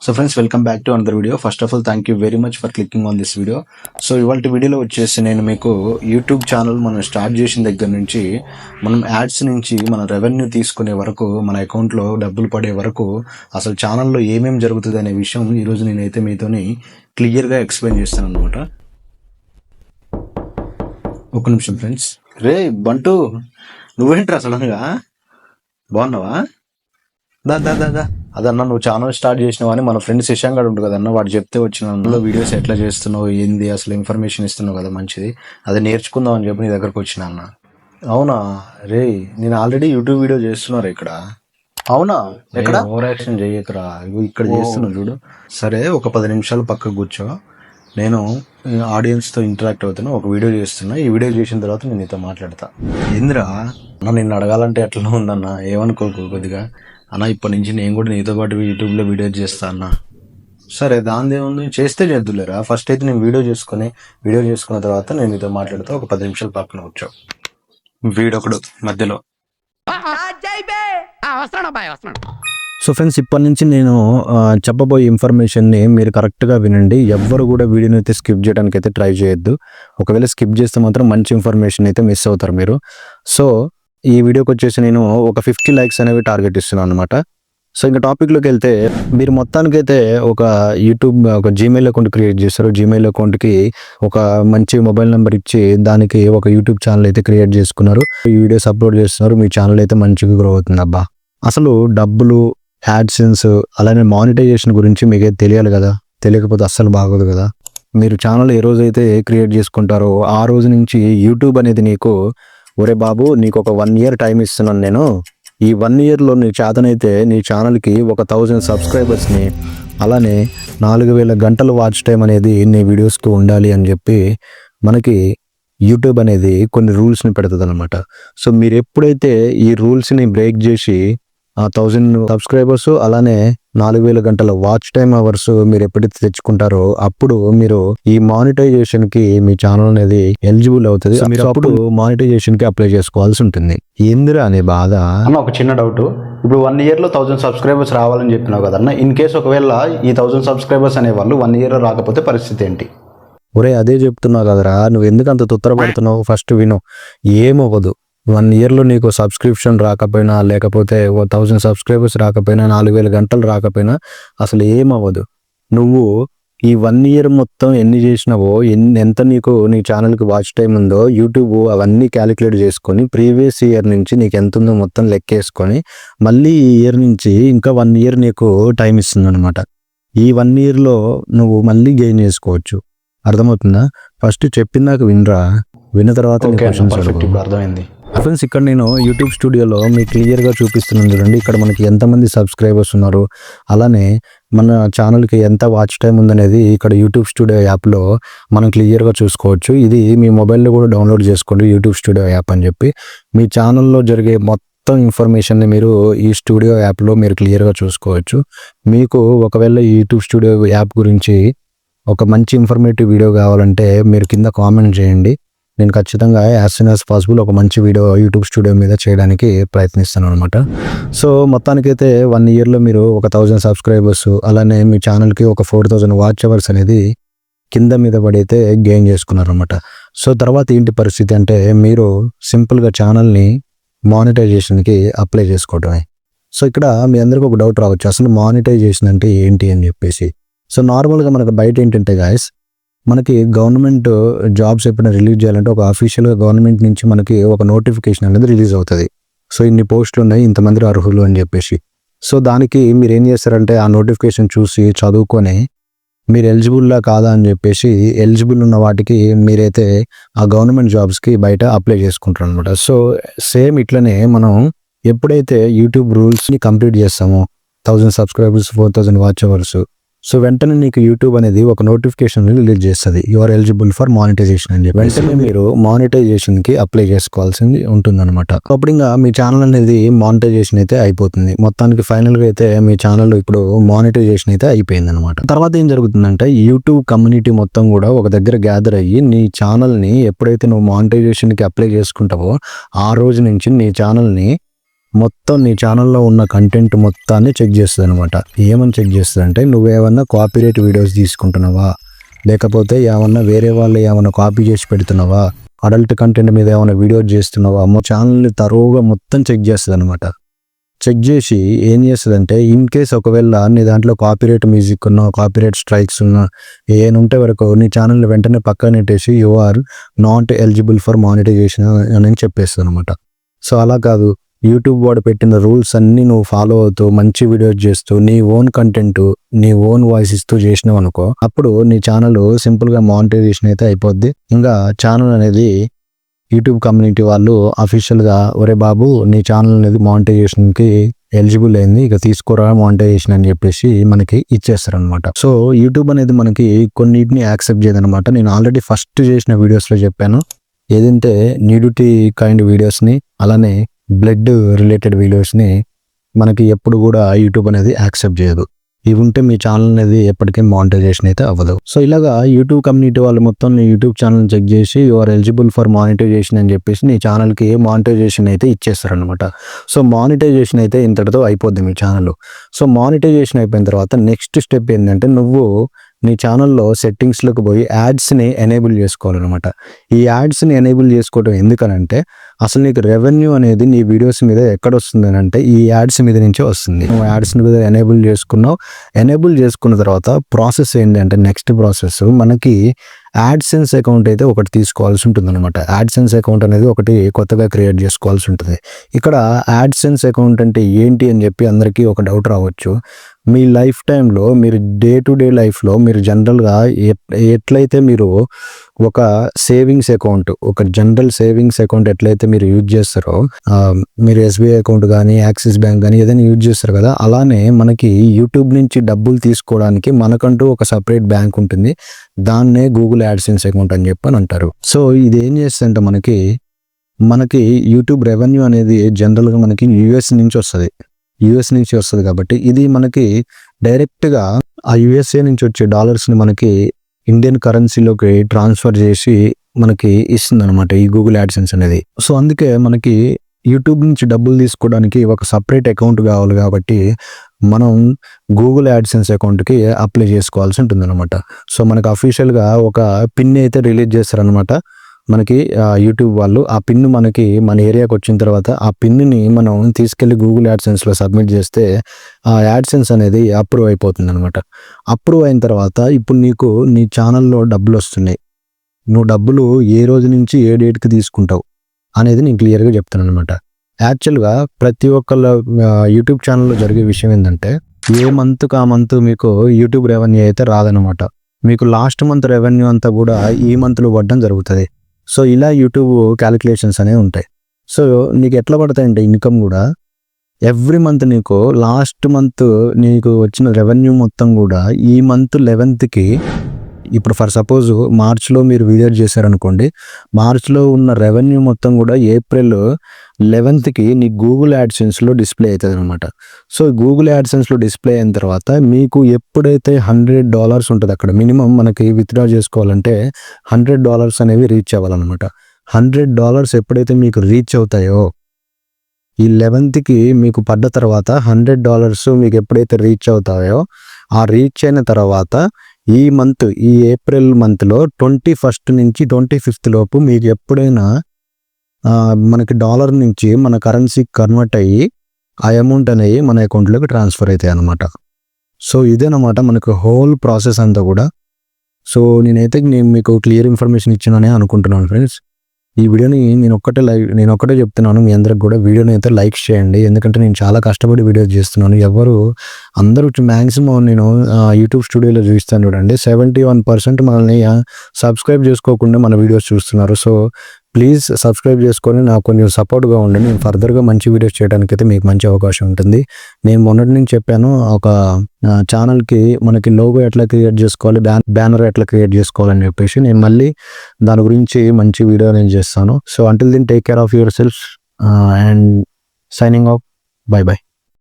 So friends, welcome back to another video. First of all thank you very much for clicking on this video. So ఇవాళ వీడియోలో వచ్చేసి నేను మీకు YouTube channel మనం start చేసిన దగ్గర నుంచి మనం యాడ్స్ నుంచి మన రెవెన్యూ తీసుకునే వరకు, మన అకౌంట్లో డబ్బులు పడే వరకు అసలు ఛానల్లో ఏమేమి జరుగుతుంది అనే విషయం ఈరోజు నేనైతే మీతోని క్లియర్గా ఎక్స్ప్లెయిన్ చేస్తాను అనమాట. ఒక నిమిషం ఫ్రెండ్స్. రే బంటూ, నువ్వేంట్రా సడన్గా? బాగున్నావా? దా దా దా దా అదన్నా, నువ్వు ఛానల్ స్టార్ట్ చేసినావు అని మన ఫ్రెండ్ శశాంక్ గారు ఉంటుంది కదన్నా, వాడు చెప్తే వచ్చిన అందులో వీడియోస్ ఎట్లా చేస్తున్నావు, ఏంది అసలు ఇన్ఫర్మేషన్ ఇస్తున్నావు కదా, మంచిది, అది నేర్చుకుందాం అని చెప్పి నీ దగ్గరకు వచ్చిన అన్న. అవునా రే, నేను ఆల్రెడీ యూట్యూబ్ వీడియో చేస్తున్నారు ఇక్కడ. అవునా? ఎక్కడ? ఓవర్ యాక్షన్ చేయకరా, ఇక్కడ చేస్తున్నావు చూడు. సరే, ఒక 10 నిమిషాలు పక్కకు కూర్చో, నేను ఆడియన్స్తో ఇంటరాక్ట్ అవుతాను, ఒక వీడియో చేస్తున్నా. ఈ వీడియో చేసిన తర్వాత నేను నీతో మాట్లాడతా. ఏందిరా అన్న, నిన్ను అడగాలంటే ఎట్లా ఉందన్న, ఏమనుకోకు కొద్దిగా అన్న. ఇప్పటి నుంచి నేను కూడా నీతో పాటు యూట్యూబ్లో వీడియో చేస్తా అన్న. సరే, దాని ఏముంది, చేస్తే చేద్దులేరా. ఫస్ట్ అయితే నేను వీడియో చేసుకున్న తర్వాత నేను నీతో మాట్లాడతా. ఒక 10 నిమిషాలు పక్కన వచ్చావు. వీడొకడు మధ్యలో. సో ఫ్రెండ్స్, ఇప్పటి నుంచి నేను చెప్పబోయే ఇన్ఫర్మేషన్ని మీరు కరెక్ట్గా వినండి. ఎవ్వరు కూడా వీడియోని అయితే స్కిప్ చేయడానికి అయితే ట్రై చేయొద్దు. ఒకవేళ స్కిప్ చేస్తే మాత్రం మంచి ఇన్ఫర్మేషన్ అయితే మిస్ అవుతారు మీరు. సో ఈ వీడియోకి వచ్చేసి నేను ఒక 50 లైక్స్ అనేవి టార్గెట్ ఇస్తున్నాను అనమాట. సో ఇంకా టాపిక్లోకి వెళ్తే, మీరు మొత్తానికైతే ఒక యూట్యూబ్ ఒక జీమెయిల్ అకౌంట్ క్రియేట్ చేస్తారు. జీమెయిల్ అకౌంట్కి ఒక మంచి మొబైల్ నెంబర్ ఇచ్చి దానికి ఒక యూట్యూబ్ ఛానల్ అయితే క్రియేట్ చేసుకున్నారు. ఈ వీడియోస్ అప్లోడ్ చేస్తున్నారు. మీ ఛానల్ అయితే మంచిగా గ్రో అవుతుంది. అబ్బా, అసలు డబ్బులు, యాడ్సెన్స్, అలానే మానిటైజేషన్ గురించి మీకైతే తెలియాలి కదా. తెలియకపోతే అస్సలు బాగోదు కదా. మీరు ఛానల్ ఏ రోజైతే క్రియేట్ చేసుకుంటారో ఆ రోజు నుంచి యూట్యూబ్ అనేది నీకు, ఒరే బాబు, నీకు ఒక 1 year టైం ఇస్తున్నాను నేను. ఈ 1 yearలో నీ చేతనైతే నీ ఛానల్కి ఒక 1000 సబ్స్క్రైబర్స్ని, అలానే 4000 గంటలు వాచ్ టైం అనేది నీ వీడియోస్కి ఉండాలి అని చెప్పి మనకి యూట్యూబ్ అనేది కొన్ని రూల్స్ని పెడుతుంది అనమాట. సో మీరు ఎప్పుడైతే ఈ రూల్స్ని బ్రేక్ చేసి 1000 సబ్స్క్రైబర్స్, అలానే 4000 గంటల వాచ్ టైమ్ అవర్స్ మీరు ఎప్పుడైతే తెచ్చుకుంటారో అప్పుడు మీరు ఈ మానిటైజేషన్ కి మీ ఛానల్ అనేది ఎలిజిబుల్ అవుతుంది. మీరు అప్పుడు మానిటైజేషన్ కి అప్లై చేసుకోవాల్సి ఉంటుంది. ఏందిరా అనే బాధ అన్న. ఒక చిన్న డౌట్, ఇప్పుడు 1 yearలో 1000 సబ్స్క్రైబర్స్ రావాలని చెప్పినావు కదన్న. ఇన్ కేసు ఒకవేళ ఈ 1000 సబ్స్క్రైబర్స్ అనే వాళ్ళు 1 year రాకపోతే పరిస్థితి ఏంటి? ఒరే, అదే చెప్తున్నావు కదరా, నువ్వు ఎందుకు అంత తొత్తరపడుతున్నావు? ఫస్ట్ విను. ఏమవ్వదు. 1 yearలో నీకు సబ్స్క్రిప్షన్ రాకపోయినా, లేకపోతే 1000 సబ్స్క్రైబర్స్ రాకపోయినా, 4000 గంటలు రాకపోయినా అసలు ఏమవ్వదు. నువ్వు ఈ 1 year మొత్తం ఎన్ని చేసినావో, ఎంత నీకు నీ ఛానల్కి వాచ్ టైం ఉందో యూట్యూబ్ అవన్నీ క్యాలిక్యులేట్ చేసుకొని ప్రీవియస్ ఇయర్ నుంచి నీకు ఎంత ఉందో మొత్తం లెక్కేసుకొని మళ్ళీ ఈ ఇయర్ నుంచి ఇంకా 1 year నీకు టైం ఇస్తుంది అనమాట. ఈ 1 yearలో నువ్వు మళ్ళీ గెయిన్ చేసుకోవచ్చు. అర్థమవుతుందా? ఫస్ట్ చెప్పిందాక వినరా, విన్న తర్వాత అర్థమైంది. ఫ్రెండ్స్, ఇక్కడ నేను యూట్యూబ్ స్టూడియోలో మీకు క్లియర్గా చూపిస్తున్నాను చూడండి. ఇక్కడ మనకి ఎంతమంది సబ్స్క్రైబర్స్ ఉన్నారు, అలానే మన ఛానల్కి ఎంత వాచ్ టైం ఉందనేది ఇక్కడ యూట్యూబ్ స్టూడియో యాప్లో మనం క్లియర్గా చూసుకోవచ్చు. ఇది మీ మొబైల్లో కూడా డౌన్లోడ్ చేసుకోండి, యూట్యూబ్ స్టూడియో యాప్ అని చెప్పి. మీ ఛానల్లో జరిగే మొత్తం ఇన్ఫర్మేషన్ని మీరు ఈ స్టూడియో యాప్లో మీరు క్లియర్గా చూసుకోవచ్చు. మీకు ఒకవేళ ఈ యూట్యూబ్ స్టూడియో యాప్ గురించి ఒక మంచి ఇన్ఫర్మేటివ్ వీడియో కావాలంటే మీరు కింద కామెంట్ చేయండి. నేను ఖచ్చితంగా యాజ్ సూన్ యాజ్ పాసిబుల్ ఒక మంచి వీడియో యూట్యూబ్ స్టూడియో మీద చేయడానికి ప్రయత్నిస్తాను అనమాట. సో మొత్తానికైతే 1 yearలో మీరు ఒక 1000 సబ్స్క్రైబర్స్, అలానే మీ ఛానల్కి ఒక 4000 వాచ్ అవర్స్ అనేది కింద మీద పడైతే గెయిన్ చేసుకున్నారనమాట. సో తర్వాత ఏంటి పరిస్థితి అంటే, మీరు సింపుల్గా ఛానల్ని మానిటైజేషన్కి అప్లై చేసుకోవడమే. సో ఇక్కడ మీ అందరికీ ఒక డౌట్ రావచ్చు, అసలు మానిటైజేషన్ అంటే ఏంటి అని చెప్పేసి. సో నార్మల్గా మనకు బయట ఏంటంటే గాయస్, మనకి గవర్నమెంట్ జాబ్స్ ఎప్పుడైనా రిలీజ్ చేయాలంటే ఒక అఫీషియల్గా గవర్నమెంట్ నుంచి మనకి ఒక నోటిఫికేషన్ అనేది రిలీజ్ అవుతుంది. సో ఇన్ని పోస్టులు ఉన్నాయి, ఇంతమంది అర్హులు అని చెప్పేసి. సో దానికి మీరు ఏం చేస్తారంటే ఆ నోటిఫికేషన్ చూసి చదువుకొని మీరు ఎలిజిబుల్లా కాదా అని చెప్పేసి ఎలిజిబుల్ ఉన్న వాటికి మీరైతే ఆ గవర్నమెంట్ జాబ్స్కి బయట అప్లై చేసుకుంటారు అనమాట. సో సేమ్ ఇట్లనే మనం ఎప్పుడైతే యూట్యూబ్ రూల్స్ని కంప్లీట్ చేస్తామో 1000 సబ్స్క్రైబర్స్, 4000 వాచ్ అవర్స్, సో వెంటనే నీకు యూట్యూబ్ అనేది ఒక నోటిఫికేషన్ రిలీజ్ చేస్తుంది, you are eligible for monetization అని చెప్పి. వెంటనే మీరు మానిటైజేషన్కి అప్లై చేసుకోవాల్సింది ఉంటుందన్నమాట. అప్పుడు ఇంకా మీ ఛానల్ అనేది మానిటైజేషన్ అయితే అయిపోతుంది. మొత్తానికి ఫైనల్గా అయితే మీ ఛానల్ ఇప్పుడు మానిటైజేషన్ అయితే అయిపోయింది అనమాట. తర్వాత ఏం జరుగుతుందంటే, యూట్యూబ్ కమ్యూనిటీ మొత్తం కూడా ఒక దగ్గర గ్యాదర్ అయ్యి నీ ఛానల్ని ఎప్పుడైతే నువ్వు మానిటైజేషన్కి అప్లై చేసుకుంటావో ఆ రోజు నుంచి నీ ఛానల్ని మొత్తం నీ ఛానల్లో ఉన్న కంటెంట్ మొత్తాన్ని చెక్ చేస్తుంది అనమాట. ఏమని చెక్ చేస్తుంది అంటే నువ్వేమన్నా కాపీరైట్ వీడియోస్ తీసుకుంటున్నావా, లేకపోతే ఏమన్నా వేరే వాళ్ళు ఏమన్నా కాపీ చేసి పెడుతున్నావా, అడల్ట్ కంటెంట్ మీద ఏమైనా వీడియోస్ చేస్తున్నావా, ఛానల్ని తరువుగా మొత్తం చెక్ చేస్తుంది అనమాట. చెక్ చేసి ఏం చేస్తుందంటే ఇన్ కేస్ ఒకవేళ నీ దాంట్లో కాపీరైట్ మ్యూజిక్ ఉన్నా, కాపీరైట్ స్ట్రైక్స్ ఉన్నా ఏమైనా ఉంటే వరకు నీ ఛానల్ని వెంటనే పక్కన నెట్టేసి you are not eligible for monetization అని చెప్పేస్తుంది అనమాట. సో అలా కాదు, యూట్యూబ్ వాడు పెట్టిన రూల్స్ అన్నీ నువ్వు ఫాలో అవుతూ మంచి వీడియోస్ చేస్తూ నీ ఓన్ కంటెంట్ నీ ఓన్ వాయిస్ ఇస్తూ చేసినావు అనుకో, అప్పుడు నీ ఛానల్ సింపుల్గా మానిటైజేషన్ అయితే అయిపోద్ది. ఇంకా ఛానల్ అనేది యూట్యూబ్ కమ్యూనిటీ వాళ్ళు అఫీషియల్గా ఒరే బాబు నీ ఛానల్ అనేది మానిటైజేషన్కి ఎలిజిబుల్ అయింది, ఇక తీసుకోరా మానిటైజేషన్ అని చెప్పేసి మనకి ఇచ్చేస్తారు అనమాట. సో యూట్యూబ్ అనేది మనకి కొన్నిటిని యాక్సెప్ట్ చేయదనమాట. నేను ఆల్రెడీ ఫస్ట్ చేసిన వీడియోస్లో చెప్పాను, ఏదంటే న్యూడిటీ కైండ్ వీడియోస్ని అలానే బ్లడ్ రిలేటెడ్ వీడియోస్ని మనకి ఎప్పుడు కూడా యూట్యూబ్ అనేది యాక్సెప్ట్ చేయదు. ఇవి ఉంటే మీ ఛానల్ అనేది ఎప్పటికీ మానిటైజేషన్ అయితే అవ్వదు. సో ఇలాగా యూట్యూబ్ కమ్యూనిటీ వాళ్ళు మొత్తం నీ యూట్యూబ్ ఛానల్ చెక్ చేసి you are eligible for monetization అని చెప్పేసి నీ ఛానల్కి మానిటైజేషన్ అయితే ఇచ్చేస్తారనమాట. సో మానిటైజేషన్ అయితే ఇంతటితో అయిపోద్ది మీ ఛానల్. సో మానిటైజేషన్ అయిపోయిన తర్వాత నెక్స్ట్ స్టెప్ ఏంటంటే నువ్వు నీ ఛానల్లో సెట్టింగ్స్లోకి పోయి యాడ్స్ని ఎనేబుల్ చేసుకోవాలన్నమాట. ఈ యాడ్స్ని ఎనేబుల్ చేసుకోవడం ఎందుకనంటే అసలు నీకు రెవెన్యూ అనేది నీ వీడియోస్ మీద ఎక్కడ వస్తుంది అని అంటే ఈ యాడ్స్ మీద నుంచే వస్తుంది. నువ్వు యాడ్స్ మీద ఎనేబుల్ చేసుకున్నావు. ఎనేబుల్ చేసుకున్న తర్వాత ప్రాసెస్ ఏంటంటే నెక్స్ట్ ప్రాసెస్ మనకి యాడ్సెన్స్ అకౌంట్ అయితే ఒకటి తీసుకోవాల్సి ఉంటుంది అనమాట. యాడ్సెన్స్ అకౌంట్ అనేది ఒకటి కొత్తగా క్రియేట్ చేసుకోవాల్సి ఉంటుంది. ఇక్కడ యాడ్సెన్స్ అకౌంట్ అంటే ఏంటి అని చెప్పి అందరికీ ఒక డౌట్ రావచ్చు. మీ లైఫ్ టైంలో మీరు డే టు డే లైఫ్లో మీరు జనరల్గా ఎట్లయితే మీరు ఒక సేవింగ్స్ అకౌంట్, ఒక జనరల్ సేవింగ్స్ అకౌంట్ ఎట్లయితే మీరు యూజ్ చేస్తారో, మీరు ఎస్బీఐ అకౌంట్ కానీ యాక్సిస్ బ్యాంక్ కానీ ఏదైనా యూజ్ చేస్తారు కదా, అలానే మనకి యూట్యూబ్ నుంచి డబ్బులు తీసుకోవడానికి మనకంటూ ఒక సపరేట్ బ్యాంక్ ఉంటుంది. దాన్నే గూగుల్ యాడ్సెన్స్ అకౌంట్ అని చెప్పని అంటారు. సో ఇది ఏం చేస్తుందంటే మనకి యూట్యూబ్ రెవెన్యూ అనేది జనరల్గా మనకి యూఎస్ నుంచి వస్తుంది కాబట్టి ఇది మనకి డైరెక్ట్గా ఆ యూఎస్ఏ నుంచి వచ్చే డాలర్స్ని మనకి ఇండియన్ కరెన్సీలోకి ట్రాన్స్ఫర్ చేసి మనకి ఇస్తుంది అనమాట ఈ గూగుల్ యాడ్సెన్స్ అనేది. సో అందుకే మనకి యూట్యూబ్ నుంచి డబ్బులు తీసుకోవడానికి ఒక సపరేట్ అకౌంట్ కావాలి కాబట్టి మనం గూగుల్ యాడ్సెన్స్ అకౌంట్కి అప్లై చేసుకోవాల్సి ఉంటుంది అనమాట. సో మనకు అఫీషియల్గా ఒక పిన్ అయితే రిలీజ్ చేస్తారనమాట మనకి యూట్యూబ్ వాళ్ళు. ఆ పిన్ మనకి మన ఏరియాకి వచ్చిన తర్వాత ఆ పిన్ని మనం తీసుకెళ్ళి గూగుల్ యాడ్సెన్స్లో సబ్మిట్ చేస్తే ఆ యాడ్సెన్స్ అనేది అప్రూవ్ అయిపోతుంది అనమాట. అప్రూవ్ అయిన తర్వాత ఇప్పుడు నీకు నీ ఛానల్లో డబ్బులు వస్తున్నాయి. నువ్వు డబ్బులు ఏ రోజు నుంచి ఏ డేట్కి తీసుకుంటావు అనేది నేను క్లియర్గా చెప్తాను అనమాట. యాక్చువల్గా ప్రతి ఒక్కళ్ళ యూట్యూబ్ ఛానల్లో జరిగే విషయం ఏంటంటే ఏ మంత్కి ఆ మంత్ మీకు యూట్యూబ్ రెవెన్యూ అయితే రాదనమాట. మీకు లాస్ట్ మంత్ రెవెన్యూ అంతా కూడా ఈ మంత్లో పడడం జరుగుతుంది. సో ఇలా యూట్యూబ్ క్యాలిక్యులేషన్స్ అనేవి ఉంటాయి. సో నీకు ఎట్లా పడతాయంటే ఇన్కమ్ కూడా ఎవ్రీ మంత్ నీకు లాస్ట్ మంత్ నీకు వచ్చిన రెవెన్యూ మొత్తం కూడా ఈ మంత్ 11th ఇప్పుడు ఫర్ సపోజ్ మార్చ్లో మీరు వీడియో చేశారనుకోండి, మార్చ్లో ఉన్న రెవెన్యూ మొత్తం కూడా ఏప్రిల్ 11th నీ గూగుల్ యాడ్సెన్స్లో డిస్ప్లే అవుతుంది అనమాట. సో గూగుల్ యాడ్సెన్స్లో డిస్ప్లే అయిన తర్వాత మీకు ఎప్పుడైతే $100 ఉంటుంది, అక్కడ మినిమం మనకి విత్డ్రా చేసుకోవాలంటే $100 అనేవి రీచ్ అవ్వాలన్నమాట. $100 ఎప్పుడైతే మీకు రీచ్ అవుతాయో ఈ 11th మీకు పడ్డ తర్వాత $100 మీకు ఎప్పుడైతే రీచ్ అవుతాయో ఆ రీచ్ అయిన తర్వాత ఈ ఏప్రిల్ మంత్లో 21st నుంచి 25th లోపు మీకు ఎప్పుడైనా మనకి డాలర్ నుంచి మన కరెన్సీ కన్వర్ట్ అయ్యి ఆ అమౌంట్ అనేవి మన అకౌంట్లోకి ట్రాన్స్ఫర్ అవుతాయి అన్నమాట. సో ఇదేనమాట మనకు హోల్ ప్రాసెస్ అంతా కూడా. సో నేను మీకు క్లియర్ ఇన్ఫర్మేషన్ ఇచ్చానని అనుకుంటున్నాను ఫ్రెండ్స్. ఈ వీడియోని నేను ఒక్కటే చెప్తున్నాను, మీ అందరికి కూడా వీడియోని అయితే లైక్ చేయండి. ఎందుకంటే నేను చాలా కష్టపడి వీడియోస్ చేస్తున్నాను. అందరూ మ్యాక్సిమం నేను యూట్యూబ్ స్టూడియోలో చూస్తాను చూడండి, 71% మనల్ని సబ్స్క్రైబ్ చేసుకోకుండా మన వీడియోస్ చూస్తున్నారు. సో ప్లీజ్ సబ్స్క్రైబ్ చేసుకొని నాకు కొంచెం సపోర్ట్గా ఉండండి. నేను ఫర్దర్గా మంచి వీడియోస్ చేయడానికి అయితే మీకు మంచి అవకాశం ఉంటుంది. నేను మొన్నటి నుంచి చెప్పాను, ఒక ఛానల్కి మనకి లోగో ఎట్లా క్రియేట్ చేసుకోవాలి, బ్యానర్ ఎట్లా క్రియేట్ చేసుకోవాలని చెప్పేసి నేను మళ్ళీ దాని గురించి మంచి వీడియో నేను చేస్తాను. So until then take care of yourself and signing off. Bye by.